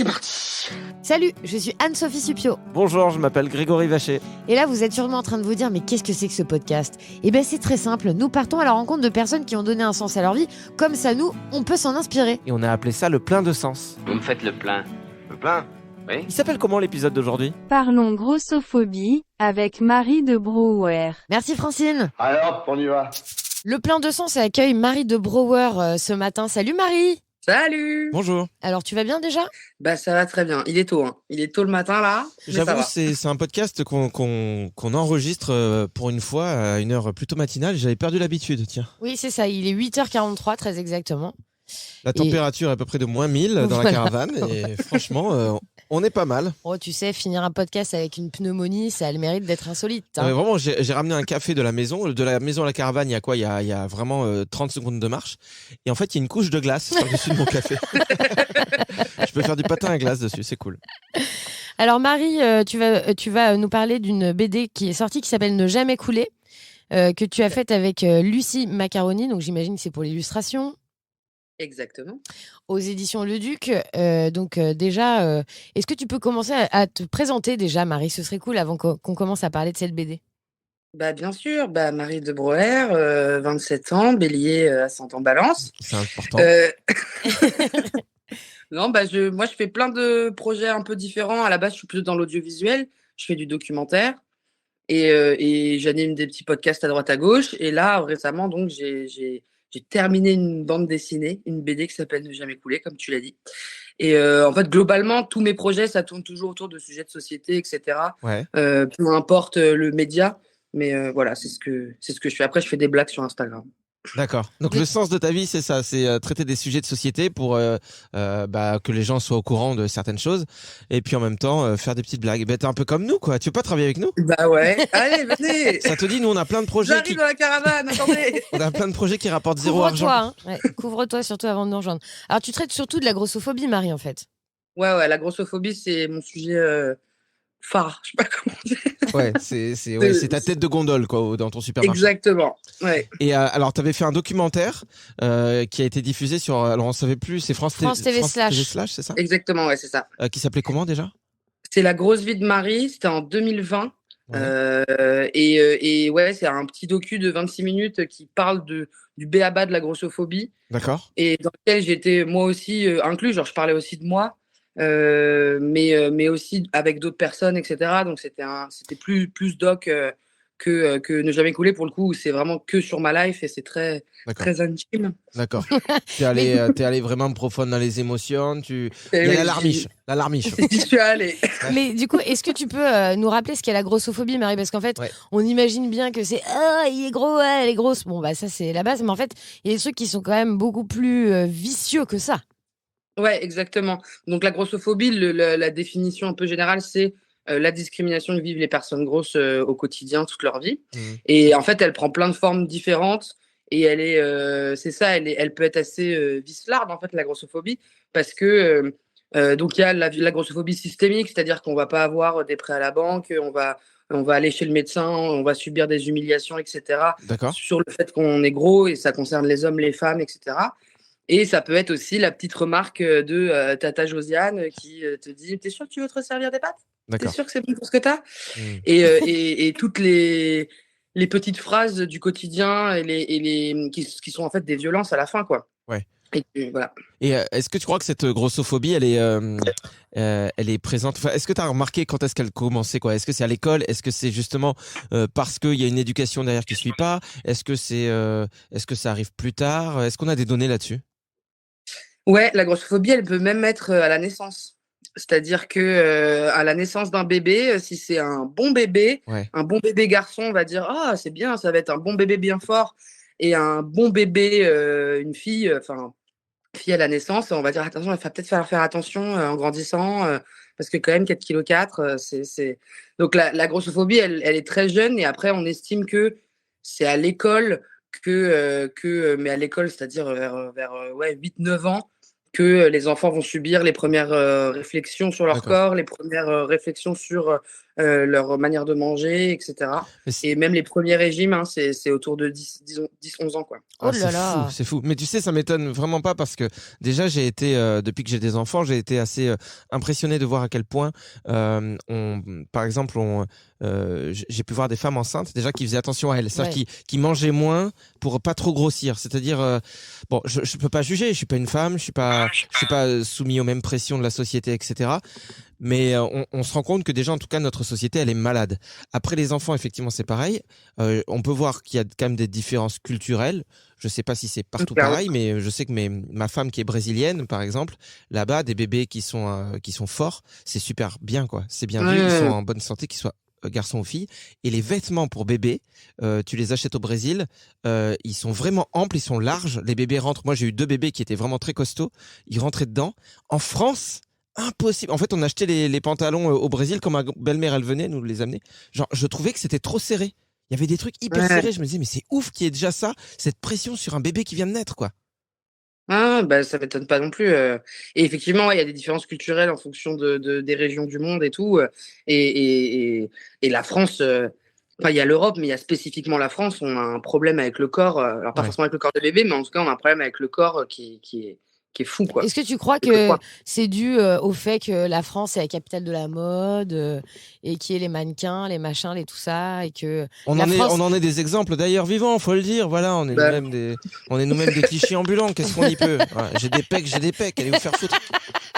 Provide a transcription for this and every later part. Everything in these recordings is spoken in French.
c'est parti. Salut, je suis Anne-Sophie Supio. Bonjour, je m'appelle Grégory Vacher. Et là, vous êtes sûrement en train de vous dire, mais qu'est-ce que c'est que ce podcast ? Eh bien, c'est très simple. Nous partons à la rencontre de personnes qui ont donné un sens à leur vie. Comme ça, nous, on peut s'en inspirer. Et on a appelé ça le plein de sens. Vous me faites le plein. Le plein ? Oui. Il s'appelle comment l'épisode d'aujourd'hui ? Parlons grossophobie avec Marie de Brouwer. Merci Francine. Alors, on y va. Le plein de sens accueille Marie de Brouwer ce matin. Salut Marie. Salut. Bonjour. Alors, tu vas bien déjà ? Bah ça va très bien. Il est tôt, hein. Il est tôt le matin là. Mais ça J'avoue, va. c'est un podcast qu'on enregistre pour une fois à une heure plutôt matinale. J'avais perdu l'habitude, tiens. Oui, c'est ça. Il est 8h43, très exactement. La température est à peu près de moins 1000 dans Voilà. la caravane. Et franchement, on est pas mal. Oh, tu sais, finir un podcast avec une pneumonie, ça a le mérite d'être insolite. Hein. Vraiment, j'ai ramené un café de la maison. De la maison à la caravane, il y a quoi ? Il y a vraiment 30 secondes de marche. Et en fait, il y a une couche de glace sur le dessus de mon café. Je peux faire du patin à glace dessus, c'est cool. Alors Marie, tu vas nous parler d'une BD qui est sortie qui s'appelle Ne jamais couler, que tu as faite avec Lucie Macaroni, donc j'imagine que c'est pour l'illustration, Exactement. aux éditions Le Duc. Déjà, est-ce que tu peux commencer à te présenter déjà, Marie ? Ce serait cool avant qu'on commence à parler de cette BD. Bah bien sûr. Bah Marie de Brouwer, 27 ans, Bélier, ascendant Balance. C'est important. Non, bah moi je fais plein de projets un peu différents. À la base, je suis plus dans l'audiovisuel. Je fais du documentaire et j'anime des petits podcasts à droite à gauche. Et là, récemment, donc j'ai terminé une bande dessinée, une BD qui s'appelle Ne jamais couler, comme tu l'as dit. Et en fait, globalement, tous mes projets, ça tourne toujours autour de sujets de société, etc. Ouais. Peu importe le média, mais voilà, c'est ce que je fais. Après, je fais des blagues sur Instagram. D'accord. Donc le sens de ta vie, c'est ça, c'est traiter des sujets de société pour que les gens soient au courant de certaines choses, et puis en même temps faire des petites blagues. T'es un peu comme nous, quoi. Tu veux pas travailler avec nous ? Bah ouais. Allez, venez. Ça te dit, nous on a plein de projets J'arrive dans la caravane. Attendez. on a plein de projets qui rapportent zéro argent. Couvre-toi, hein. Ouais, couvre-toi surtout avant de nous rejoindre. Alors tu traites surtout de la grossophobie, Marie, en fait. Ouais, la grossophobie, c'est mon sujet phare. Je sais pas comment dire. Ouais, c'est ta tête de gondole quoi dans ton supermarché. Exactement. Ouais. Et alors t'avais fait un documentaire qui a été diffusé sur, alors on savait plus, c'est France TV Slash. c'est ça ? Exactement, ouais, c'est ça. Qui s'appelait comment déjà ? C'est La grosse vie de Marie. C'était en 2020. Ouais. Et ouais, c'est un petit docu de 26 minutes qui parle du b.a.-ba de la grossophobie. D'accord. Et dans lequel j'étais moi aussi inclus. Genre, je parlais aussi de moi. Mais aussi avec d'autres personnes, etc. Donc c'était plus doc que Ne jamais couler pour le coup, où c'est vraiment que sur ma life et c'est très intime. D'accord. T'es allé vraiment profonde dans les émotions. Il y a la larmiche. J'y suis allée. Mais du coup, est-ce que tu peux nous rappeler ce qu'est la grossophobie, Marie ? Parce qu'en fait, on imagine bien que c'est il est gros, elle est grosse. Bon, bah ça c'est la base, mais en fait, il y a des trucs qui sont quand même beaucoup plus vicieux que ça. Ouais, exactement. Donc la grossophobie, la définition un peu générale, c'est la discrimination que vivent les personnes grosses au quotidien, toute leur vie. Mmh. Et en fait, elle prend plein de formes différentes. Et elle est, c'est ça, elle peut être assez vicelarde, en fait, la grossophobie, parce que donc il y a la grossophobie systémique, c'est-à-dire qu'on va pas avoir des prêts à la banque, on va aller chez le médecin, on va subir des humiliations, etc. D'accord. Sur le fait qu'on est gros, et ça concerne les hommes, les femmes, etc. Et ça peut être aussi la petite remarque de Tata Josiane qui te dit « T'es sûr que tu veux te resservir des pâtes ? T'es sûr que c'est bon pour ce que t'as ?» Et toutes les petites phrases du quotidien qui sont en fait des violences à la fin, quoi. Ouais. Et voilà. Et est-ce que tu crois que cette grossophobie, elle est présente ? Enfin, est-ce que tu as remarqué quand est-ce qu'elle commençait, quoi ? Est-ce que c'est à l'école ? Est-ce que c'est justement parce qu'il y a une éducation derrière qui ne suit pas ? Est-ce que ça arrive plus tard ? Est-ce qu'on a des données là-dessus ? Ouais, la grossophobie, elle peut même être à la naissance. C'est-à-dire que à la naissance d'un bébé, si c'est un bon bébé garçon, on va dire ah c'est bien, ça va être un bon bébé bien fort, et un bon bébé, une fille, fille à la naissance, on va dire attention, il va peut-être faire attention en grandissant, parce que quand même 4,4 kg, c'est donc la grossophobie, elle est très jeune, et après on estime que c'est à l'école mais à l'école, c'est-à-dire vers 8-9 ans, que les enfants vont subir les premières réflexions sur leur corps, les premières réflexions sur leur manière de manger, etc. Et même les premiers régimes, hein, c'est autour de 10-11 ans, quoi. Oh là là. C'est fou. Mais tu sais, ça m'étonne vraiment pas parce que déjà, j'ai été, depuis que j'ai des enfants, j'ai été assez impressionné de voir à quel point, par exemple, j'ai pu voir des femmes enceintes déjà qui faisaient attention à elles, c'est-à-dire qui mangeaient moins pour pas trop grossir. C'est-à-dire, bon, je peux pas juger, je suis pas une femme, je suis pas soumis aux mêmes pressions de la société, etc. Mais on se rend compte que déjà, en tout cas, notre société, elle est malade. Après les enfants, effectivement, c'est pareil. On peut voir qu'il y a quand même des différences culturelles. Je sais pas si c'est partout pareil, mais je sais que ma femme qui est brésilienne, par exemple, là-bas, des bébés qui sont forts, c'est super bien, quoi. C'est bien vu, ils sont en bonne santé, qu'ils soient garçons ou filles. Et les vêtements pour bébés, tu les achètes au Brésil, ils sont vraiment amples, ils sont larges. Les bébés rentrent. Moi, j'ai eu 2 bébés qui étaient vraiment très costauds. Ils rentraient dedans. En France, impossible. En fait, on achetait les pantalons au Brésil quand ma belle-mère, elle venait nous les amener. Genre, je trouvais que c'était trop serré. Il y avait des trucs hyper serrés. Je me disais, mais c'est ouf qu'il y ait déjà ça, cette pression sur un bébé qui vient de naître, quoi. Ah, bah, ça m'étonne pas non plus. Et effectivement, il y a des différences culturelles en fonction des régions du monde et tout. Et la France, enfin, il y a l'Europe, mais il y a spécifiquement la France. On a un problème avec le corps. Alors, pas forcément avec le corps de bébé, mais en tout cas, on a un problème avec le corps qui est fou, quoi. Est-ce que tu crois que c'est dû au fait que la France est la capitale de la mode et qu'il y ait les mannequins, les machins, les tout ça et que on en est des exemples d'ailleurs vivants, faut le dire. Voilà, on est nous-mêmes des clichés ambulants. Qu'est-ce qu'on y peut? J'ai des pecs. Allez vous faire foutre.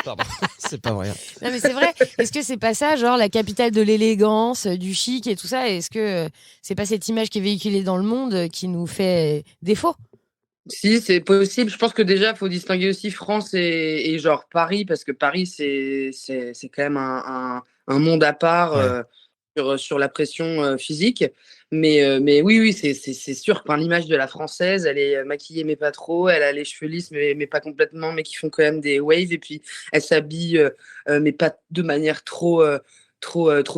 Pardon, c'est pas vrai. Non mais c'est vrai. Est-ce que c'est pas ça, genre la capitale de l'élégance, du chic et tout ça? Est-ce que c'est pas cette image qui est véhiculée dans le monde qui nous fait défaut? Si, c'est possible. Je pense que déjà, il faut distinguer aussi France et genre Paris, parce que Paris, c'est quand même un monde à part sur la pression physique. Mais oui, c'est sûr que l'image de la Française, elle est maquillée, mais pas trop. Elle a les cheveux lisses, mais pas complètement, mais qui font quand même des waves. Et puis, elle s'habille, mais pas de manière trop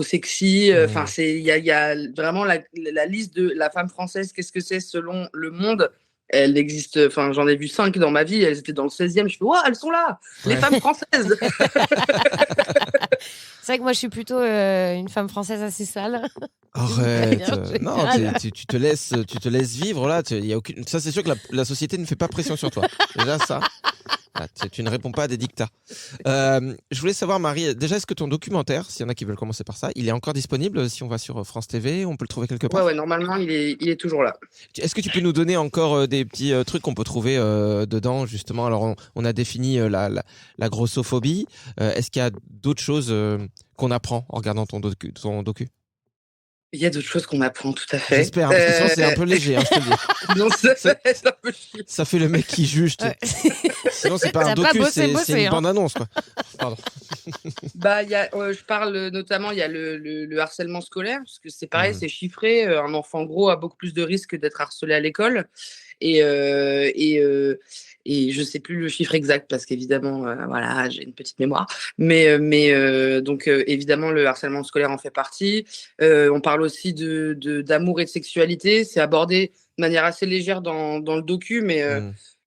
sexy. Enfin, il y a vraiment la liste de la femme française, qu'est-ce que c'est selon le monde. Elle existe, enfin, j'en ai vu 5 dans ma vie, elles étaient dans le 16e. Je fais, waouh, elles sont là, les femmes françaises. C'est vrai que moi, je suis plutôt une femme française assez sale. Arrête. Non, tu te laisses vivre, là. Ça, c'est sûr que la société ne fait pas pression sur toi. Déjà, ça. Tu ne réponds pas à des dictats. Je voulais savoir, Marie, déjà, est-ce que ton documentaire, s'il y en a qui veulent commencer par ça, il est encore disponible si on va sur France TV? On peut le trouver quelque part? Ouais, normalement, il est toujours là. Est-ce que tu peux nous donner encore des petits trucs qu'on peut trouver dedans, justement? Alors, on a défini la grossophobie. Est-ce qu'il y a d'autres choses qu'on apprend en regardant ton docu? Il y a d'autres choses qu'on apprend, tout à fait. J'espère, parce que sinon c'est un peu léger, je te le dis. Non, c'est un peu chiant. Ça fait le mec qui juge. Sinon, c'est pas un docu, c'est une bande-annonce, quoi. Pardon. Bah, je parle notamment, il y a le harcèlement scolaire, parce que c'est pareil, c'est chiffré. Un enfant gros a beaucoup plus de risques d'être harcelé à l'école. Et je sais plus le chiffre exact parce qu'évidemment, voilà, j'ai une petite mémoire. Mais donc évidemment, le harcèlement scolaire en fait partie. On parle aussi d'amour et de sexualité. C'est abordé de manière assez légère dans le docu, mais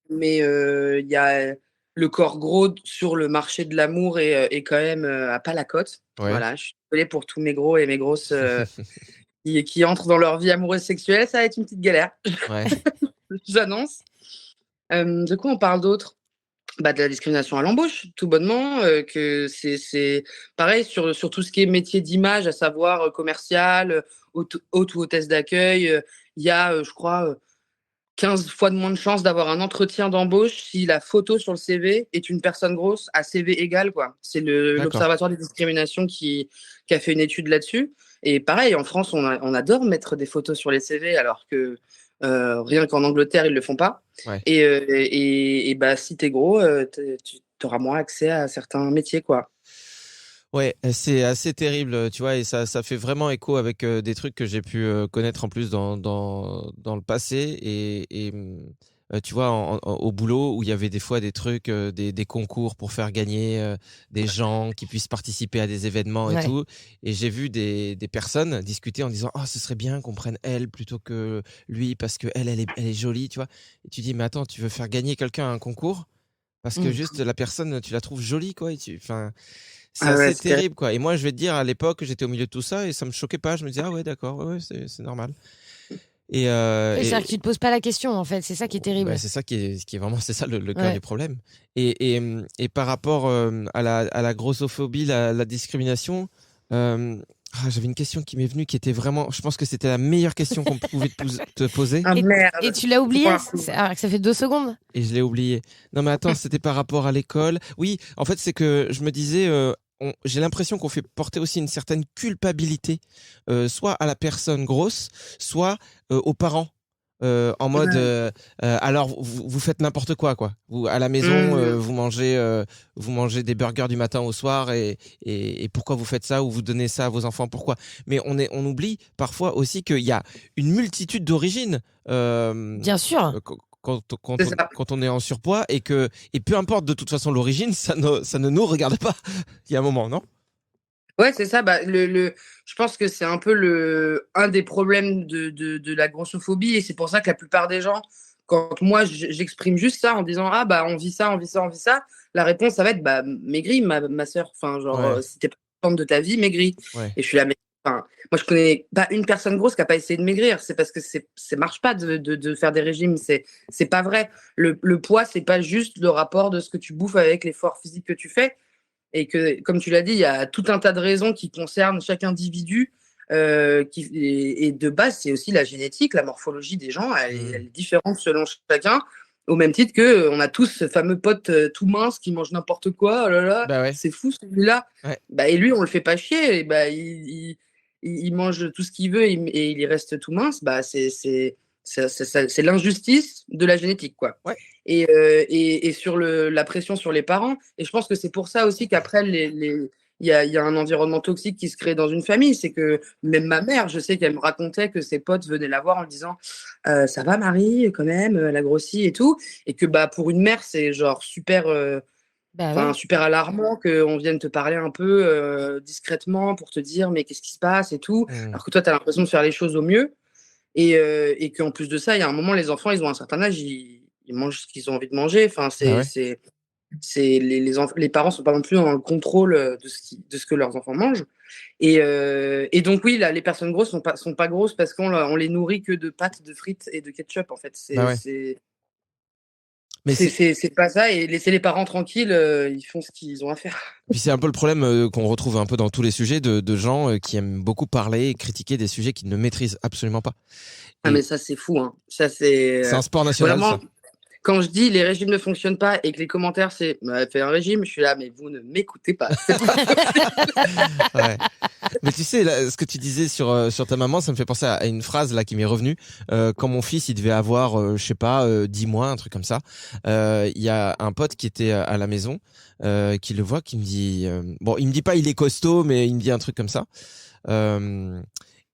il y a le corps gros sur le marché de l'amour et quand même à pas la cote. Ouais. Voilà, je suis désolée pour tous mes gros et mes grosses qui entrent dans leur vie amoureuse sexuelle. Ça va être une petite galère. Ouais. J'annonce. De quoi on parle d'autre? De la discrimination à l'embauche, tout bonnement, que c'est pareil sur tout ce qui est métier d'image, à savoir commercial, hôte ou hôtesse d'accueil. Il y a, je crois, 15 fois de moins de chances d'avoir un entretien d'embauche si la photo sur le CV est une personne grosse à CV égal, quoi. C'est l'Observatoire des discriminations qui a fait une étude là-dessus. Et pareil, en France, on adore mettre des photos sur les CV alors que rien qu'en Angleterre, ils le font pas. Ouais. Et si t'es gros, tu auras moins accès à certains métiers, quoi. Ouais, c'est assez terrible, tu vois, et ça fait vraiment écho avec des trucs que j'ai pu connaître en plus dans le passé et tu vois, au boulot où il y avait des fois des trucs, des concours pour faire gagner des gens qui puissent participer à des événements et tout. Et j'ai vu des personnes discuter en disant « Oh, ce serait bien qu'on prenne elle plutôt que lui parce que elle est jolie, tu vois. » Et tu dis « Mais attends, tu veux faire gagner quelqu'un à un concours ? Parce que juste la personne, tu la trouves jolie, quoi. Enfin, c'est Ah ouais, assez c'est terrible. terrible, quoi. Et moi, je vais te dire, à l'époque, j'étais au milieu de tout ça et ça me choquait pas. Je me disais, ah ouais, d'accord, ouais, c'est normal. C'est-à-dire que tu te poses pas la question, en fait. C'est ça qui est terrible. Bah, c'est ça qui est vraiment, c'est ça le cœur du problème. Et par rapport à la grossophobie, la discrimination, j'avais une question qui m'est venue qui était vraiment, je pense que c'était la meilleure question qu'on pouvait te poser. Ah merde. Et tu l'as oublié alors que ça fait 2 secondes. Et je l'ai oublié. Non mais attends, c'était par rapport à l'école. Oui, en fait, c'est que je me disais, j'ai l'impression qu'on fait porter aussi une certaine culpabilité, soit à la personne grosse, soit aux parents. En mode, alors vous faites n'importe quoi. Vous à la maison, vous mangez des burgers du matin au soir et pourquoi vous faites ça ou vous donnez ça à vos enfants, pourquoi? Mais on oublie parfois aussi qu'il y a une multitude d'origines. Bien sûr. Quand on est en surpoids et peu importe de toute façon l'origine, ça ne nous regarde pas. Il y a un moment, non? Ouais, c'est ça. Bah, je pense que c'est un peu un des problèmes de la grossophobie. Et c'est pour ça que la plupart des gens, quand moi j'exprime juste ça en disant ah bah on vit ça, la réponse ça va être bah maigris ma soeur. Enfin, genre, si t'es pas contente de ta vie, maigris. Ouais. Et je suis là, mais enfin, moi je connais pas une personne grosse qui a pas essayé de maigrir. C'est parce que ça marche pas de faire des régimes. C'est pas vrai. Le poids, c'est pas juste le rapport de ce que tu bouffes avec l'effort physique que tu fais. Et que, comme tu l'as dit, il y a tout un tas de raisons qui concernent chaque individu. Et de base, c'est aussi la génétique, la morphologie des gens, elle est différente selon chacun. Au même titre que on a tous ce fameux pote tout mince qui mange n'importe quoi. Oh là là, Bah ouais. c'est fou celui-là. Ouais. Bah, et lui, on le fait pas chier. Et bah, il mange tout ce qu'il veut et il y reste tout mince. Bah, c'est l'injustice de la génétique, quoi. Ouais. Et sur la pression sur les parents. Et je pense que c'est pour ça aussi qu'après, il y a un environnement toxique qui se crée dans une famille. C'est que même ma mère, je sais qu'elle me racontait que ses potes venaient la voir en lui disant ça va Marie, quand même, elle a grossi et tout. Et que bah, pour une mère, c'est genre super, super alarmant qu'on vienne te parler un peu discrètement pour te dire mais qu'est-ce qui se passe et tout. Alors que toi, tu as l'impression de faire les choses au mieux. Et qu'en plus de ça, il y a un moment, les enfants, ils ont un certain âge, ils mangent ce qu'ils ont envie de manger. Enfin, les parents sont pas non plus dans le contrôle de ce que leurs enfants mangent. Et donc oui, là, les personnes grosses sont pas grosses parce qu'on les nourrit que de pâtes, de frites et de ketchup. En fait, c'est pas ça. Et laisser les parents tranquilles, ils font ce qu'ils ont à faire. Puis c'est un peu le problème qu'on retrouve un peu dans tous les sujets de gens qui aiment beaucoup parler et critiquer des sujets qu'ils ne maîtrisent absolument pas. Ah mais ça c'est fou, hein. Ça c'est un sport national. Vraiment, ça. quand je dis les régimes ne fonctionnent pas et que les commentaires c'est fais un régime, je suis là mais vous ne m'écoutez pas. Ouais. Mais tu sais là, ce que tu disais sur ta maman, ça me fait penser à une phrase là qui m'est revenue. Quand mon fils il devait avoir je sais pas 10 mois, un truc comme ça, il y a un pote qui était à la maison qui le voit, qui me dit bon, il me dit pas il est costaud, mais il me dit un truc comme ça.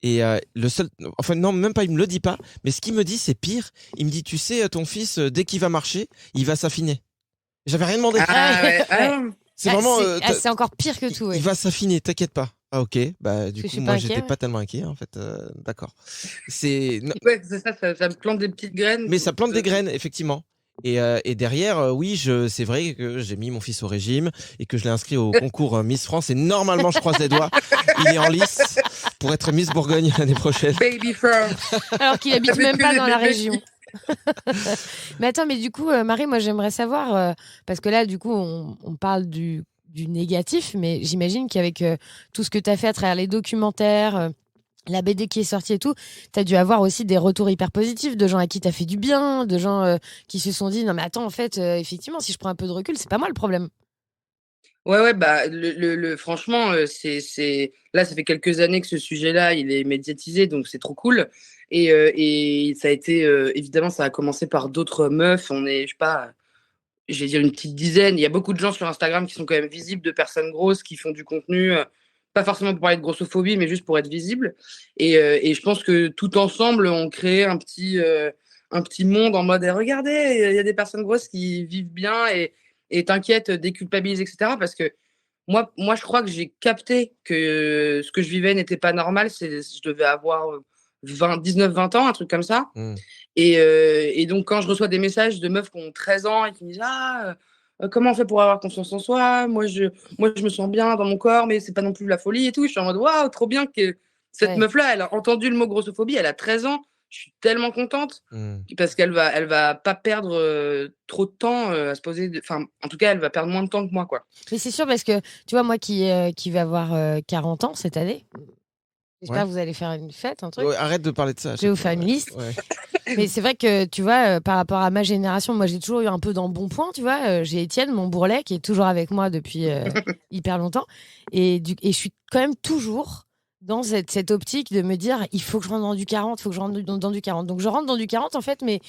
Et le seul, enfin non, même pas, il me le dit pas, mais ce qu'il me dit c'est pire. Il me dit tu sais ton fils dès qu'il va marcher, il va s'affiner. J'avais rien demandé. C'est vraiment c'est encore pire que tout. Il va s'affiner, t'inquiète pas. Ah ok, bah du coup moi j'étais pas tellement inquiet en fait. D'accord. C'est ça me plante des petites graines. Mais ça plante des graines effectivement. Et derrière, oui, c'est vrai que j'ai mis mon fils au régime et que je l'ai inscrit au concours Miss France. Et normalement, je croise les doigts, il est en lice pour être Miss Bourgogne l'année prochaine. Baby first. Alors qu'il habite même pas dans la région. Mais attends, mais du coup, Marie, moi, j'aimerais savoir, parce que là, du coup, on parle du négatif, mais j'imagine qu'avec tout ce que tu as fait à travers les documentaires, la BD qui est sortie et tout, tu as dû avoir aussi des retours hyper positifs de gens à qui tu as fait du bien, de gens qui se sont dit non mais attends, en fait, effectivement, si je prends un peu de recul, c'est pas moi le problème. Ouais, bah franchement, là, ça fait quelques années que ce sujet-là, il est médiatisé, donc c'est trop cool. Et ça a été, évidemment, ça a commencé par d'autres meufs. On est, je sais pas, je vais dire une petite dizaine. Il y a beaucoup de gens sur Instagram qui sont quand même visibles, de personnes grosses qui font du contenu. Pas forcément pour parler de grossophobie, mais juste pour être visible. Et je pense que tout ensemble, on crée un petit monde en mode regardez, il y a des personnes grosses qui vivent bien et t'inquiète, déculpabilise, etc. Parce que moi, je crois que j'ai capté que ce que je vivais n'était pas normal. Je devais avoir 19-20 ans, un truc comme ça. Et donc, quand je reçois des messages de meufs qui ont 13 ans et qui me disent comment on fait pour avoir confiance en soi? Moi, je me sens bien dans mon corps, mais c'est pas non plus la folie et tout. Je suis en mode, waouh, trop bien que cette meuf-là, elle a entendu le mot grossophobie, elle a 13 ans. Je suis tellement contente parce elle va pas perdre trop de temps à se poser. Enfin, en tout cas, elle va perdre moins de temps que moi, quoi. Mais c'est sûr parce que tu vois, moi qui vais avoir 40 ans cette année, j'espère que vous allez faire une fête, un truc. Arrête de parler de ça. Je vais vous faire une liste. Mais c'est vrai que tu vois, par rapport à ma génération, moi j'ai toujours eu un peu d'embonpoint, tu vois. J'ai Étienne, mon bourrelet, qui est toujours avec moi depuis hyper longtemps. Et je suis quand même toujours dans cette optique de me dire il faut que je rentre dans du 40, il faut que je rentre dans du 40. Donc je rentre dans du 40 en fait, mais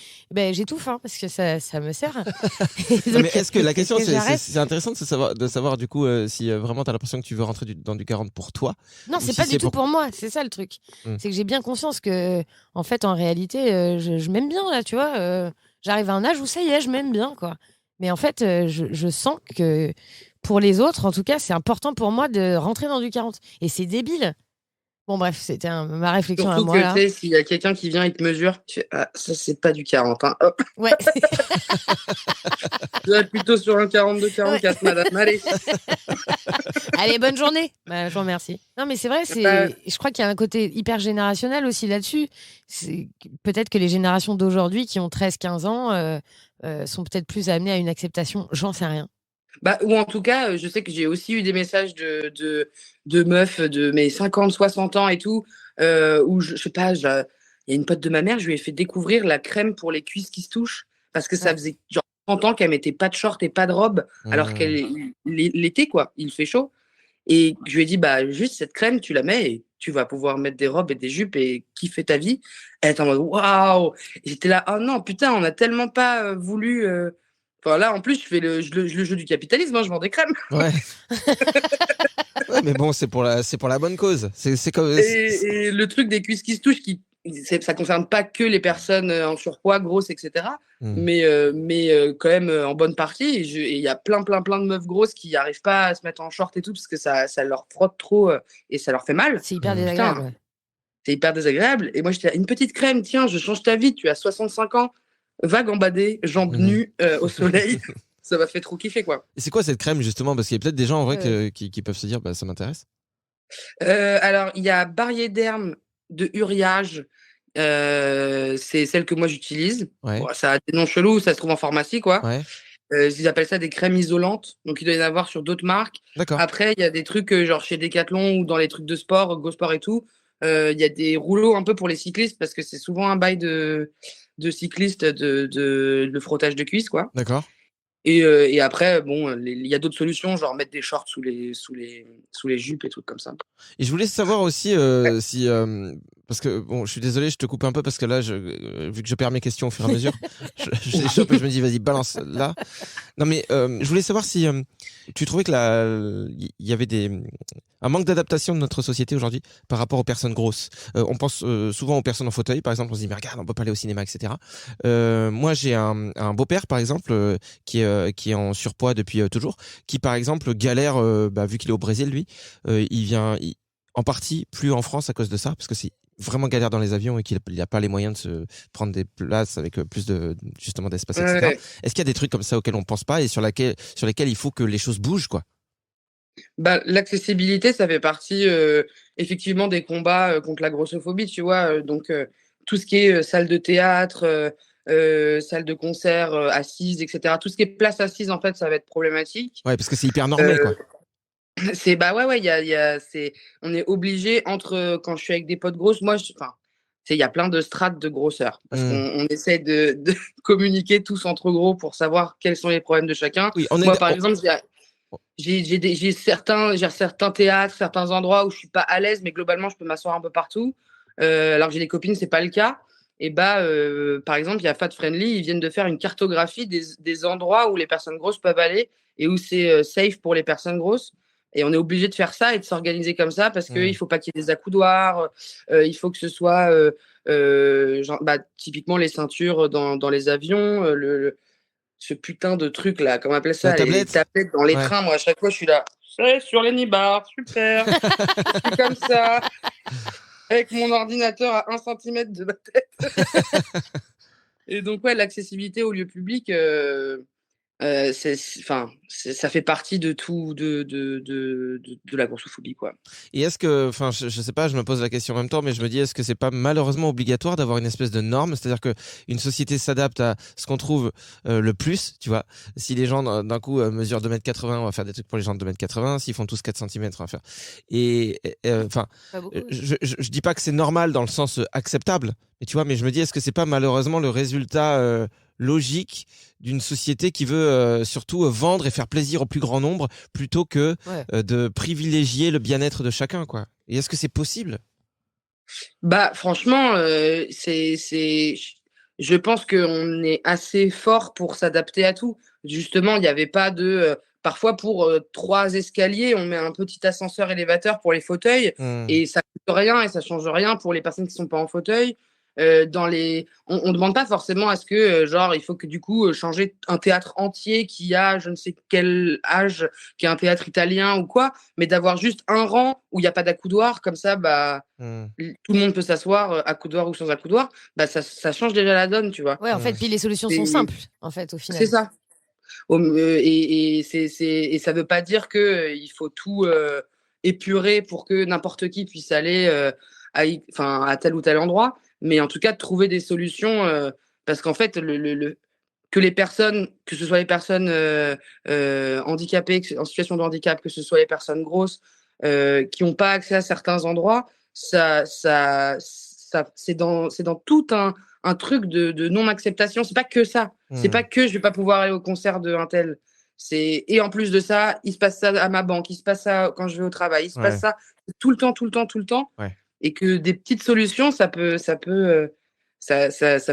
j'étouffe parce que ça me sert. Donc, mais est-ce que la question, c'est intéressant de savoir du coup si vraiment tu as l'impression que tu veux rentrer dans du 40 pour toi? Non, c'est pas du tout pour moi, c'est ça le truc. C'est que j'ai bien conscience que, en fait, en réalité, je m'aime bien là, tu vois. J'arrive à un âge où ça y est, je m'aime bien, quoi. Mais en fait, je sens que pour les autres, en tout cas, c'est important pour moi de rentrer dans du 40. Et c'est débile. Bon, bref, c'était ma réflexion Surtout à moi, là. Surtout que, tu sais, s'il y a quelqu'un qui vient et te mesure, tu fais, ah, ça, c'est pas du 40, hein. Hop. Ouais. Je vais être plutôt sur un 42-44, madame. Allez. Allez, bonne journée. Je vous remercie. Non, mais c'est vrai, je crois qu'il y a un côté hyper générationnel aussi là-dessus. Peut-être que les générations d'aujourd'hui qui ont 13-15 ans sont peut-être plus amenées à une acceptation, j'en sais rien. Ou en tout cas, je sais que j'ai aussi eu des messages de meufs de mes 50, 60 ans et tout, où je sais pas, il y a une pote de ma mère, je lui ai fait découvrir la crème pour les cuisses qui se touchent, parce que ça faisait genre 30 ans qu'elle mettait pas de short et pas de robe, alors l'été, quoi, il fait chaud. Et je lui ai dit, juste cette crème, tu la mets et tu vas pouvoir mettre des robes et des jupes et kiffer ta vie. Elle était en mode, waouh! J'étais là, oh non, putain, on a tellement pas voulu. Enfin, là, en plus, je fais le jeu du capitalisme, hein, je vends des crèmes. Ouais. Ouais, mais bon, c'est pour la bonne cause. C'est comme... Et le truc des cuisses qui se touchent, ça concerne pas que les personnes en surpoids, grosses, etc. Mais quand même en bonne partie. Et il y a plein de meufs grosses qui n'arrivent pas à se mettre en short et tout parce que ça leur frotte trop et ça leur fait mal. C'est hyper désagréable. Putain, c'est hyper désagréable. Et moi, j'étais là, une petite crème, tiens, je change ta vie. Tu as 65 ans, va gambader, jambes nues au soleil. Ça m'a fait trop kiffer, quoi. Et c'est quoi cette crème, justement? Parce qu'il y a peut-être des gens en vrai qui peuvent se dire, ça m'intéresse. Alors, il y a Barrier-Derm de Uriage. C'est celle que moi j'utilise. Ouais. Bon, ça a des noms chelous, ça se trouve en pharmacie, quoi. Ouais. Ils appellent ça des crèmes isolantes. Donc, il doit y en avoir sur d'autres marques. D'accord. Après, il y a des trucs genre chez Decathlon ou dans les trucs de sport, Go Sport et tout. Il y a des rouleaux un peu pour les cyclistes parce que c'est souvent un bail de cyclistes de frottage de cuisses, quoi. D'accord. Et après, bon, il y a d'autres solutions, genre mettre des shorts sous les jupes et trucs comme ça. Et je voulais savoir aussi si parce que bon, je suis désolé, je te coupe un peu parce que là, vu que je perds mes questions au fur et à mesure, je les chope et je me dis vas-y balance là. Non mais je voulais savoir si tu trouvais que il y avait un manque d'adaptation de notre société aujourd'hui par rapport aux personnes grosses. On pense souvent aux personnes en fauteuil, par exemple, on se dit mais regarde, on peut pas aller au cinéma, etc. Moi, j'ai un beau-père, par exemple, qui est en surpoids depuis toujours, qui par exemple galère, vu qu'il est au Brésil, lui, il vient en partie plus en France à cause de ça, parce que c'est vraiment galère dans les avions et qu'il n'a pas les moyens de se prendre des places avec plus justement d'espace, etc. Ouais. Est-ce qu'il y a des trucs comme ça auxquels on pense pas et sur lesquels il faut que les choses bougent, quoi? L'accessibilité, ça fait partie effectivement des combats contre la grossophobie, tu vois. Donc, tout ce qui est salle de théâtre, salle de concert assise, etc. Tout ce qui est place assise, en fait, ça va être problématique. Ouais, parce que c'est hyper normé, quoi. On est obligé quand je suis avec des potes grosses, il y a plein de strates de grosseur parce qu'on essaie de communiquer tous entre gros pour savoir quels sont les problèmes de chacun. Oui, moi, par exemple, j'ai certains théâtres, certains endroits où je suis pas à l'aise, mais globalement, je peux m'asseoir un peu partout. Alors que j'ai des copines, c'est pas le cas. Et par exemple, il y a Fat Friendly, ils viennent de faire une cartographie des endroits où les personnes grosses peuvent aller et où c'est safe pour les personnes grosses. Et on est obligé de faire ça et de s'organiser comme ça parce qu'il ne faut pas qu'il y ait des accoudoirs. Il faut que ce soit typiquement les ceintures dans les avions, ce putain de truc là, comment on appelle ça, les tablettes dans les trains. Moi, à chaque fois, je suis là, c'est sur les nibards, super. Je suis comme ça, avec mon ordinateur à 1 cm de ma tête. Et donc, l'accessibilité au lieu public, ça fait partie de tout, de la grossophobie, quoi. Et est-ce que, enfin, je sais pas, je me pose la question en même temps, mais je me dis, est-ce que c'est pas malheureusement obligatoire d'avoir une espèce de norme? C'est-à-dire que une société s'adapte à ce qu'on trouve le plus, tu vois. Si les gens d'un coup mesurent 2,80 m, on va faire des trucs pour les gens de 2,80 m. S'ils font tous 4 cm, on va faire. Enfin, je dis pas que c'est normal dans le sens acceptable, mais tu vois, mais je me dis, est-ce que c'est pas malheureusement le résultat logique d'une société qui veut surtout vendre et faire plaisir au plus grand nombre plutôt que de privilégier le bien-être de chacun, quoi. Et est-ce que c'est possible? Bah, franchement, je pense qu'on est assez fort pour s'adapter à tout. Justement, il n'y avait pas de. Parfois, pour 3 escaliers, on met un petit ascenseur élévateur pour les fauteuils et ça coûte rien et ça change rien pour les personnes qui sont pas en fauteuil. On demande pas forcément à ce que genre il faut que du coup changer un théâtre entier qui a je ne sais quel âge, qui est un théâtre italien ou quoi, mais d'avoir juste un rang où il n'y a pas d'accoudoir comme ça, bah tout le monde peut s'asseoir accoudoir ou sans accoudoir, bah ça change déjà la donne, tu vois. Ouais, en fait, puis les solutions sont simples en fait au final. C'est ça. Et ça veut pas dire que il faut tout épurer pour que n'importe qui puisse aller à tel ou tel endroit, mais en tout cas de trouver des solutions parce qu'en fait que les personnes, que ce soit les personnes handicapées en situation de handicap, que ce soit les personnes grosses qui n'ont pas accès à certains endroits, c'est dans tout un truc de non-acceptation. C'est pas que ça. C'est pas que je vais pas pouvoir aller au concert de un tel. Et en plus de ça, il se passe ça à ma banque, il se passe ça quand je vais au travail, il se passe ça tout le temps. Ouais. Et que des petites solutions, ça peut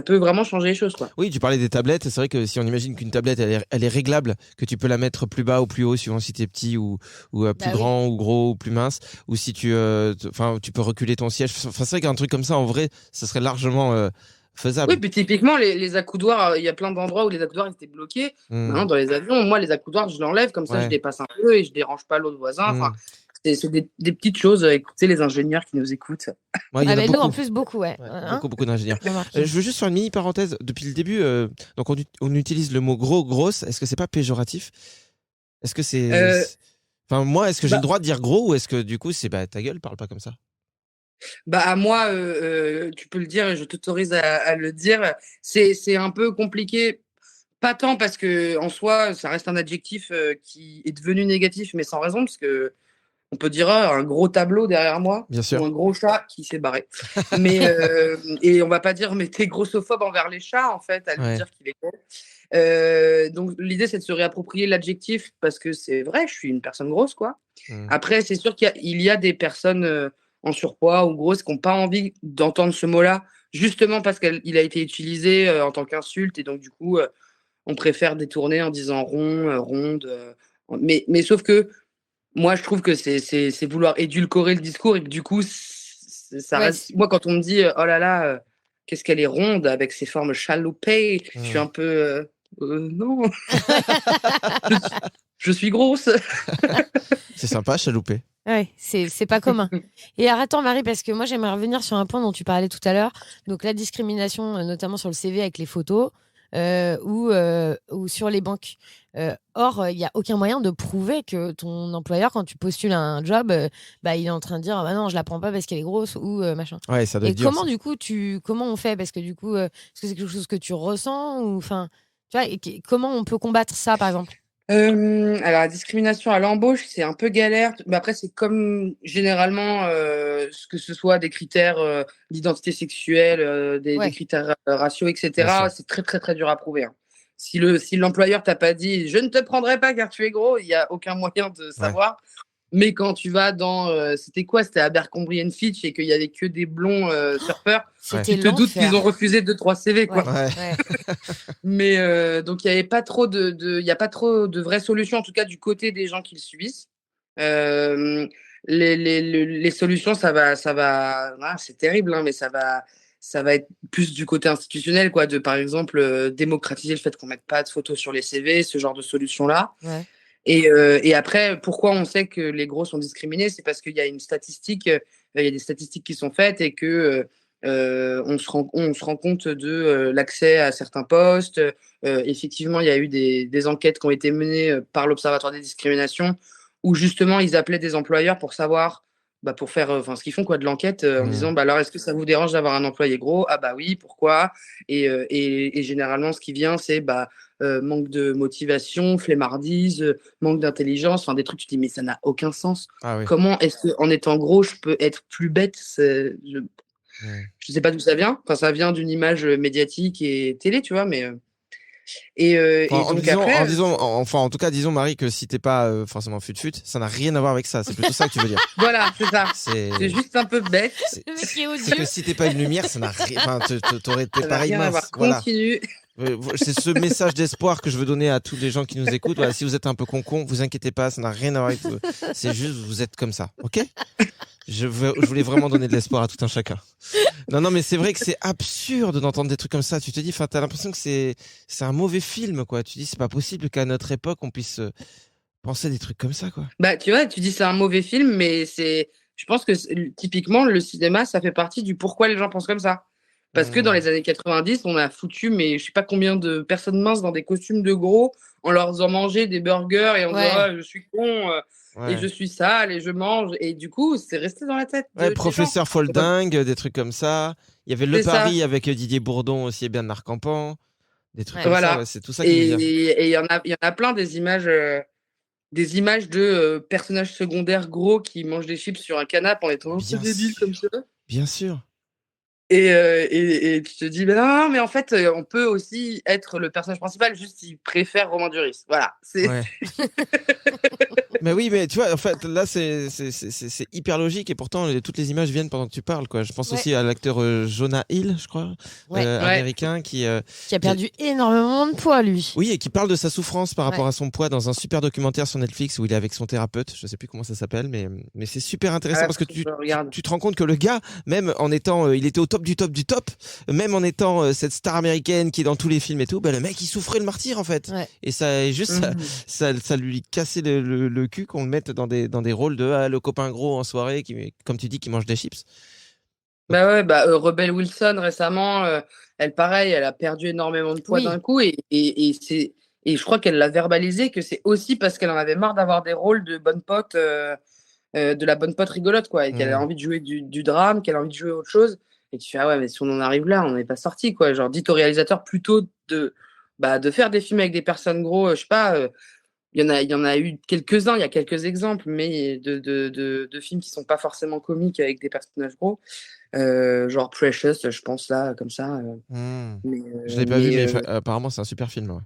vraiment changer les choses, quoi. Oui, tu parlais des tablettes. C'est vrai que si on imagine qu'une tablette, elle est réglable, que tu peux la mettre plus bas ou plus haut, suivant si t'es petit ou plus grand ou gros ou plus mince, ou si tu peux reculer ton siège. Enfin, c'est vrai qu'un truc comme ça, en vrai, ça serait largement faisable. Oui, puis typiquement, les accoudoirs, il y a plein d'endroits où les accoudoirs étaient bloqués. Maintenant, dans les avions, moi, les accoudoirs, je l'enlève, comme ça, je dépasse un peu et je dérange pas l'autre voisin. Enfin, c'est des petites choses. Écoutez les ingénieurs qui nous écoutent. Ouais, il y en a beaucoup. Nous, en plus, beaucoup, ouais. Beaucoup d'ingénieurs. Je veux juste faire une mini parenthèse. Depuis le début, donc on utilise le mot grosse. Est-ce que c'est pas péjoratif? Est-ce que c'est... Enfin, moi, est-ce que j'ai le droit de dire gros ou est-ce que du coup, c'est ta gueule, parle pas comme ça? Bah, à moi, tu peux le dire et je t'autorise à le dire. C'est un peu compliqué. Pas tant parce que en soi, ça reste un adjectif qui est devenu négatif, mais sans raison, parce que on peut dire un gros tableau derrière moi, bien sûr, ou un gros chat qui s'est barré. Mais et on va pas dire mais t'es grossophobe envers les chats en fait, à lui dire qu'il est gros. Donc l'idée c'est de se réapproprier l'adjectif parce que c'est vrai, je suis une personne grosse quoi. Après c'est sûr qu'il y a des personnes en surpoids ou grosses qui n'ont pas envie d'entendre ce mot-là, justement parce qu'il a été utilisé en tant qu'insulte et donc du coup on préfère détourner en disant rond, ronde. Mais sauf que moi, je trouve que c'est vouloir édulcorer le discours et que du coup, ça reste. Moi, quand on me dit oh là là, qu'est-ce qu'elle est ronde avec ses formes chaloupées, je suis un peu non, je suis grosse. C'est sympa, chaloupé. Ouais, c'est pas commun. Et attends, Marie, parce que moi, j'aimerais revenir sur un point dont tu parlais tout à l'heure. Donc, la discrimination, notamment sur le CV avec les photos. Ou sur les banques. Or, il n'y a aucun moyen de prouver que ton employeur, quand tu postules à un job, il est en train de dire non, je la prends pas parce qu'elle est grosse ou machin. Ouais, ça doit être dur, comment, du coup, comment on fait? Parce que du coup, est-ce que c'est quelque chose que tu ressens ou enfin, tu vois, comment on peut combattre ça, par exemple? Alors, la discrimination à l'embauche, c'est un peu galère. Mais après, c'est comme généralement, que ce soit des critères d'identité sexuelle, des critères raciaux, etc. C'est très, très, très dur à prouver. Hein. Si l'employeur t'a pas dit « je ne te prendrai pas car tu es gros », il n'y a aucun moyen de savoir. Mais quand tu vas dans... C'était Abercrombie & Fitch et qu'il n'y avait que des blonds surfeurs, tu te doutes qu'ils ont refusé 2-3 CV. Quoi. Mais donc, il n'y a pas trop de vraies solutions, en tout cas du côté des gens qui le subissent. Les solutions, ça va c'est terrible, hein, mais ça va être plus du côté institutionnel, quoi, de par exemple démocratiser le fait qu'on ne mette pas de photos sur les CV, ce genre de solutions-là. Ouais. Et après, pourquoi on sait que les gros sont discriminés? C'est parce qu'il y a une statistique, il y a des statistiques qui sont faites et que on se rend compte de l'accès à certains postes. Effectivement, il y a eu des enquêtes qui ont été menées par l'Observatoire des discriminations où justement ils appelaient des employeurs pour savoir, pour faire ce qu'ils font quoi, de l'enquête en disant alors est-ce que ça vous dérange d'avoir un employé gros? Ah bah oui, pourquoi? Et généralement ce qui vient c'est manque de motivation, flemmardise, manque d'intelligence, enfin des trucs tu te dis mais ça n'a aucun sens. Ah oui. Comment est-ce qu'en étant gros je peux être plus bête? Je sais pas d'où ça vient. Enfin, ça vient d'une image médiatique et télé, tu vois, mais en tout cas, disons Marie que si t'es pas forcément fut, ça n'a rien à voir avec ça. C'est plutôt ça que tu veux dire. Voilà, c'est ça. C'est juste un peu bête. C'est que si t'es pas une lumière, ça n'a rien. Enfin, t'aurais été pareil mince. Voilà. Continue. C'est ce message d'espoir que je veux donner à tous les gens qui nous écoutent. Voilà, si vous êtes un peu con, vous inquiétez pas, ça n'a rien à voir avec vous. C'est juste vous êtes comme ça, ok? Je voulais vraiment donner de l'espoir à tout un chacun. Non, mais c'est vrai que c'est absurde d'entendre des trucs comme ça. Tu te dis, enfin, t'as l'impression que c'est un mauvais film, quoi. Tu dis, c'est pas possible qu'à notre époque on puisse penser des trucs comme ça, quoi. Tu vois, tu dis c'est un mauvais film, mais je pense que typiquement le cinéma, ça fait partie du pourquoi les gens pensent comme ça. Parce que dans les années 90, on a foutu, mais je sais pas combien de personnes minces dans des costumes de gros en leur faisant manger des burgers et en disant je suis con. Et je suis sale et je mange. Et du coup, c'est resté dans la tête. Professeur Folding, des trucs comme ça. Il y avait Le Paris avec Didier Bourdon aussi et Bernard Campan. Des trucs comme ça. C'est tout ça qui vient. Et il y en a plein des images de personnages secondaires gros qui mangent des chips sur un canapé en étant un peu débiles comme ça. Bien sûr. Et tu te dis, non, mais en fait, on peut aussi être le personnage principal, juste il préfère Romain Duris. Voilà. Mais oui, mais tu vois, en fait, là, c'est hyper logique et pourtant, toutes les images viennent pendant que tu parles, quoi. Je pense aussi à l'acteur Jonah Hill, je crois, américain, qui a perdu énormément de poids, lui. Oui, et qui parle de sa souffrance par rapport à son poids dans un super documentaire sur Netflix où il est avec son thérapeute. Je sais plus comment ça s'appelle, mais c'est super intéressant parce que tu te rends compte que le gars, même en étant, il était au top du top du top, même en étant cette star américaine qui est dans tous les films et tout, le mec il souffrait le martyr en fait. Et ça juste ça lui cassait le cul qu'on le mette dans des rôles de le copain gros en soirée qui, comme tu dis, qui mange des chips. Rebel Wilson récemment, elle a perdu énormément de poids d'un coup et je crois qu'elle l'a verbalisé que c'est aussi parce qu'elle en avait marre d'avoir des rôles de bonne pote, de la bonne pote rigolote quoi, et qu'elle a envie de jouer du drame, qu'elle a envie de jouer autre chose. Et tu fais mais si on en arrive là, on n'est pas sorti quoi. Genre dites au réalisateur plutôt de faire des films avec des personnes gros, je sais pas. Il y en a eu quelques-uns, il y a quelques exemples, mais de films qui sont pas forcément comiques avec des personnages gros, genre Precious, je pense là, comme ça. Je l'ai pas vu, mais apparemment c'est un super film.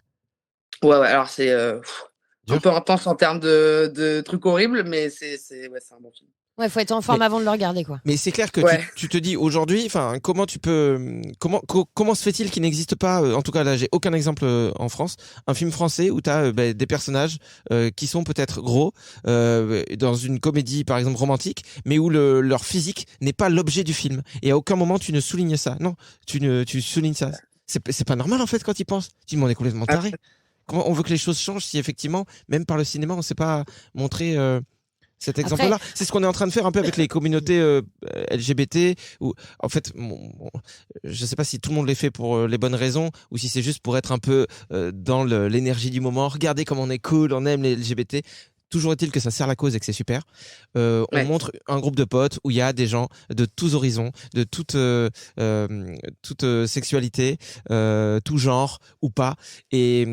Ouais, alors c'est un peu intense en termes de trucs horribles, mais c'est un bon film. Ouais, faut être en forme avant de le regarder, quoi. Mais c'est clair que tu te dis aujourd'hui, enfin, comment se fait-il qu'il n'existe pas, en tout cas là, j'ai aucun exemple en France, un film français où t'as des personnages qui sont peut-être gros dans une comédie par exemple romantique, mais où leur physique n'est pas l'objet du film. Et à aucun moment tu ne soulignes ça. Non, tu soulignes ça. C'est pas normal en fait quand tu y penses. Tu te demandes complètement taré. Comment on veut que les choses changent si effectivement, même par le cinéma, on sait pas montrer cet exemple-là. C'est ce qu'on est en train de faire un peu avec les communautés LGBT, où en fait, je sais pas si tout le monde les fait pour les bonnes raisons, ou si c'est juste pour être un peu dans l'énergie du moment. Regardez comme on est cool, on aime les LGBT. Toujours est-il que ça sert la cause et que c'est super. On montre un groupe de potes où il y a des gens de tous horizons, de toute sexualité, tout genre ou pas, et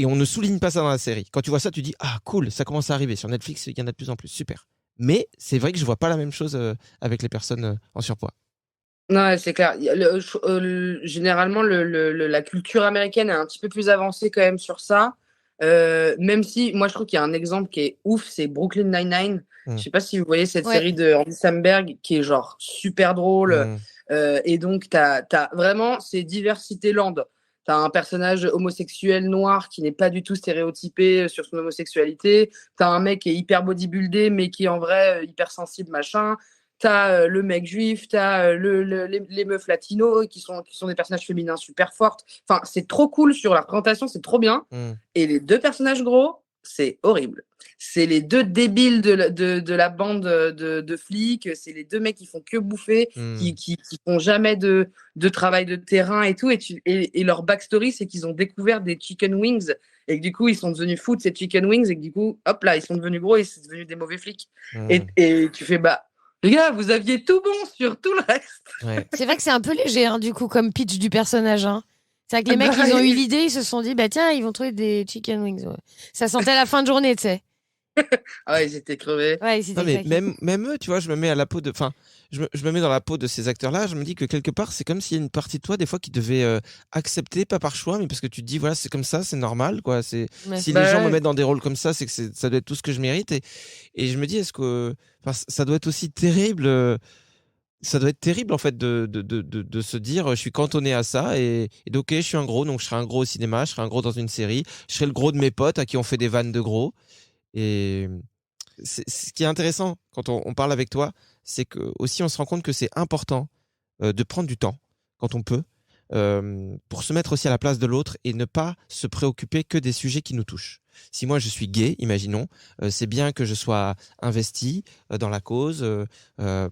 on ne souligne pas ça dans la série. Quand tu vois ça, tu dis ah cool, ça commence à arriver sur Netflix, il y en a de plus en plus, super. Mais c'est vrai que je vois pas la même chose avec les personnes en surpoids. Non, c'est clair. Généralement, la culture américaine est un petit peu plus avancée quand même sur ça. Même si, moi, je trouve qu'il y a un exemple qui est ouf, c'est Brooklyn Nine-Nine. Je sais pas si vous voyez cette série de Andy Samberg qui est genre super drôle. Et donc, t'as vraiment, c'est Diversité Land. T'as un personnage homosexuel noir qui n'est pas du tout stéréotypé sur son homosexualité. T'as un mec qui est hyper bodybuildé, mais qui est en vrai hyper sensible, machin. T'as le mec juif, t'as les meufs latinos qui sont des personnages féminins super fortes. Enfin, c'est trop cool sur la représentation, c'est trop bien. Et les deux personnages gros, c'est horrible. C'est les deux débiles de la bande de flics. C'est les deux mecs qui font que bouffer, qui font jamais de travail de terrain et tout. Et leur backstory, c'est qu'ils ont découvert des chicken wings et que du coup, ils sont devenus fous de ces chicken wings et que du coup, hop là, ils sont devenus gros et c'est devenu des mauvais flics. Et tu fais, les gars, vous aviez tout bon sur tout le reste. Ouais. C'est vrai que c'est un peu léger, hein, du coup, comme pitch du personnage. Hein. C'est vrai que les mecs, ils ont eu l'idée, ils se sont dit, tiens, ils vont trouver des chicken wings. Ouais. Ça sentait la fin de journée, tu sais. Ah ouais, ils étaient crevés. Ouais, ils étaient même eux, tu vois, je me mets à la peau de, je me mets dans la peau de ces acteurs-là. Je me dis que quelque part, c'est comme s'il y a une partie de toi des fois qui devait accepter, pas par choix, mais parce que tu te dis voilà, c'est comme ça, c'est normal, quoi. Si les gens me mettent dans des rôles comme ça, c'est que ça doit être tout ce que je mérite. Et je me dis, est-ce que, ça doit être aussi terrible. Ça doit être terrible en fait de se dire je suis cantonné à ça et ok, je suis un gros, donc je serai un gros au cinéma, je serai un gros dans une série, je serai le gros de mes potes à qui on fait des vannes de gros. Et ce qui est intéressant quand on parle avec toi, c'est que aussi on se rend compte que c'est important de prendre du temps quand on peut pour se mettre aussi à la place de l'autre et ne pas se préoccuper que des sujets qui nous touchent. Si moi je suis gay, imaginons, c'est bien que je sois investi dans la cause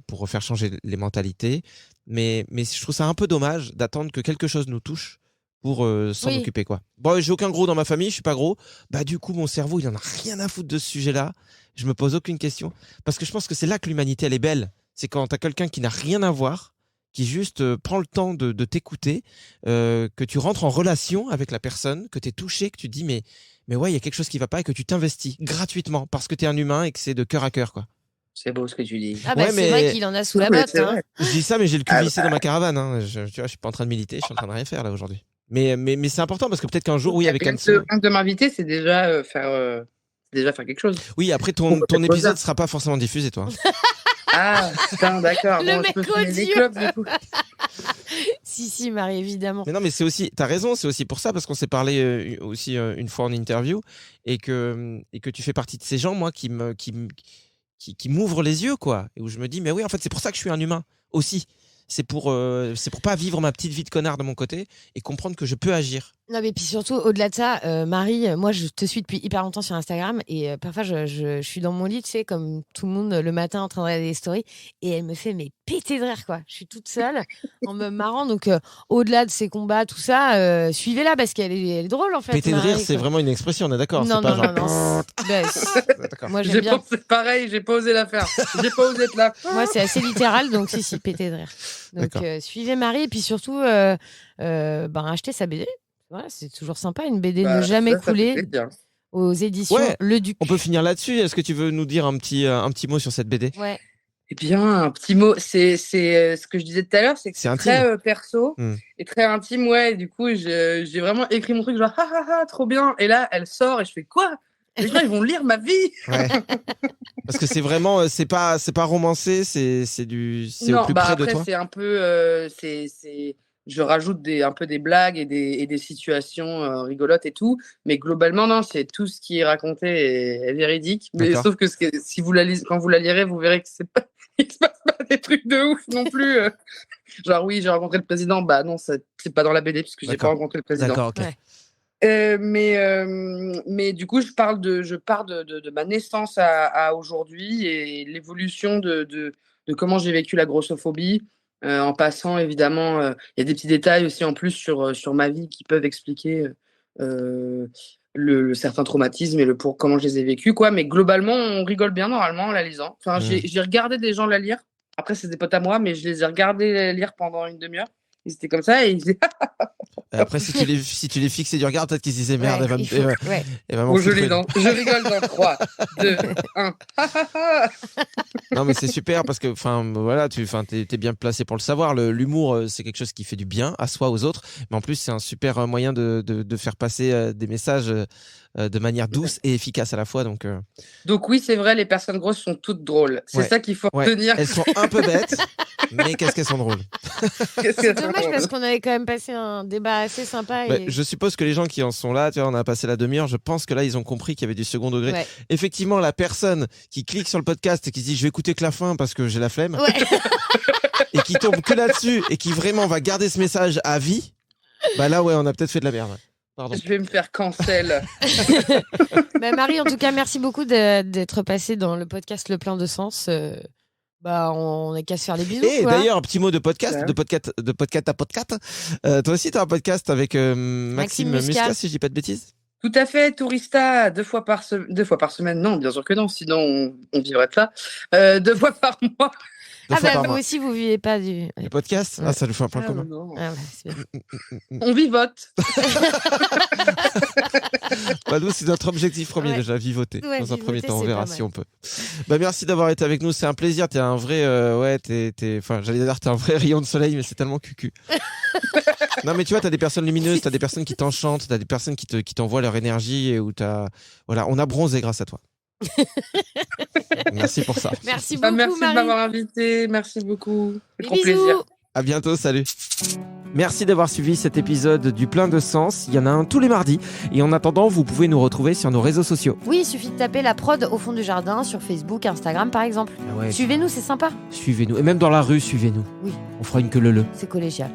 pour faire changer les mentalités, mais je trouve ça un peu dommage d'attendre que quelque chose nous touche pour s'en occuper, quoi. Bon, j'ai aucun gros dans ma famille, je suis pas gros. Du coup, mon cerveau, il en a rien à foutre de ce sujet-là. Je me pose aucune question parce que je pense que c'est là que l'humanité elle est belle. C'est quand t'as quelqu'un qui n'a rien à voir, qui juste prend le temps de t'écouter, que tu rentres en relation avec la personne, que t'es touché, que tu te dis mais ouais, il y a quelque chose qui va pas et que tu t'investis gratuitement parce que t'es un humain et que c'est de cœur à cœur, quoi. C'est beau ce que tu dis. C'est vrai qu'il en a sous la botte. Hein. Je dis ça, mais j'ai le cul vissé dans ma caravane. Hein. Tu vois, je suis pas en train de militer, je suis en train de rien faire là aujourd'hui. Mais c'est important parce que peut-être qu'un jour, oui, avec Anne-Sophie. De m'inviter, c'est déjà faire quelque chose. Oui, après ton épisode sera pas forcément diffusé, toi. Ah, putain, d'accord. Le bon, mec je peux filmer des clubs, du coup. Si, Marie, évidemment. Mais non, mais c'est aussi, t'as raison, c'est aussi pour ça, parce qu'on s'est parlé aussi une fois en interview, et que tu fais partie de ces gens, moi, qui m'ouvrent les yeux, quoi, et où je me dis, mais oui, en fait, c'est pour ça que je suis un humain aussi. C'est pour pas vivre ma petite vie de connard de mon côté et comprendre que je peux agir. Non, mais puis surtout, au-delà de ça, Marie, moi, je te suis depuis hyper longtemps sur Instagram et parfois, je suis dans mon lit, tu sais, comme tout le monde le matin en train de regarder des stories et elle me fait péter de rire, quoi. Je suis toute seule en me marrant. Donc, au-delà de ses combats, tout ça, suivez-la parce qu'elle est drôle, en fait. Péter de Marie, rire, c'est vraiment une expression, on est d'accord. Non, c'est pas non, genre... non. Moi, j'aime bien. C'est pareil, j'ai pas osé la faire. J'ai pas osé être là. Moi, c'est assez littéral, donc si, péter de rire. Donc, suivez Marie et puis surtout, achetez sa BD. Voilà, c'est toujours sympa, une BD ne jamais couler aux éditions Le Duc. On peut finir là-dessus. Est-ce que tu veux nous dire un petit mot sur cette BD ? Ouais. Eh bien, un petit mot, c'est ce que je disais tout à l'heure, c'est que c'est très perso et très intime, ouais. Du coup, j'ai vraiment écrit mon truc genre trop bien. Et là, elle sort et je fais quoi ? Les gens, ils vont lire ma vie. Ouais. Parce que c'est vraiment, c'est pas romancé, c'est au plus près de toi. C'est un peu, je rajoute un peu des blagues et des situations rigolotes et tout, mais globalement non, c'est tout ce qui est raconté est véridique. Mais sauf que si vous quand vous la lirez, vous verrez que il se passe pas des trucs de ouf non plus. Genre oui, j'ai rencontré le président, non, c'est pas dans la BD puisque j'ai pas rencontré le président. D'accord, ok. Ouais. Mais du coup, je pars de ma naissance à aujourd'hui et l'évolution de comment j'ai vécu la grossophobie. En passant, évidemment, il y a des petits détails aussi en plus sur ma vie qui peuvent expliquer le certain traumatisme et comment je les ai vécus, quoi. Mais globalement, on rigole bien normalement en la lisant. Enfin, j'ai regardé des gens la lire. Après, c'est des potes à moi, mais je les ai regardés lire pendant une demi-heure. Ils étaient comme ça et ils disaient... Après, si tu les fixais du regard, peut-être qu'ils se disaient merde, elle va me je rigole dans 3, 2, 1. Non, mais c'est super parce que, voilà, t'es bien placé pour le savoir. L'humour, c'est quelque chose qui fait du bien à soi, aux autres. Mais en plus, c'est un super moyen de faire passer des messages de manière douce et efficace à la fois. Donc oui, c'est vrai, les personnes grosses sont toutes drôles. C'est ça qu'il faut retenir. Elles sont un peu bêtes, mais qu'est-ce qu'elles sont drôles. C'est dommage parce qu'on avait quand même passé un débat assez sympa. Je suppose que les gens qui en sont là, tu vois, on a passé la demi-heure, je pense que là, ils ont compris qu'il y avait du second degré. Ouais. Effectivement, la personne qui clique sur le podcast et qui se dit je vais écouter que la fin parce que j'ai la flemme, et qui tombe que là-dessus et qui vraiment va garder ce message à vie, là, ouais, on a peut-être fait de la merde. Pardon. Je vais me faire cancel. Marie, en tout cas, merci beaucoup d'être passée dans le podcast Le Plein de Sens. On n'a qu'à se faire des bisous. Et quoi. d'ailleurs, un petit mot de podcast, de podcast à podcast. Toi aussi, tu as un podcast avec Maxime Muscat, si je dis pas de bêtises. Tout à fait, Tourista, 2 fois par semaine. Non, bien sûr que non, sinon on vivrait de ça. 2 fois par mois. Vous aussi, vous vivez pas du podcast. Ah, ça nous fait un point commun. C'est bien. On vivote. Nous, c'est notre objectif premier déjà, vivoter. Dans un premier temps, on verra si on peut. Merci d'avoir été avec nous, c'est un plaisir. T'es un vrai, j'allais dire t'es un vrai rayon de soleil, mais c'est tellement cucu. Non, mais tu vois, t'as des personnes lumineuses, t'as des personnes qui t'enchantent, t'as des personnes qui t'envoient leur énergie et où on a bronzé grâce à toi. Merci pour ça. Merci beaucoup, merci Marie. de m'avoir invité. Merci beaucoup. C'est trop Bisous. plaisir. À bientôt, salut. Merci d'avoir suivi cet épisode du Plein de Sens. Il y en a un tous les mardis. Et en attendant, vous pouvez nous retrouver sur nos réseaux sociaux. Oui, il suffit de taper la prod au fond du jardin sur Facebook, Instagram par exemple. Ah ouais. Suivez-nous, c'est sympa. Suivez-nous. Et même dans la rue, suivez-nous. Oui. On fera une queue leu. C'est collégial.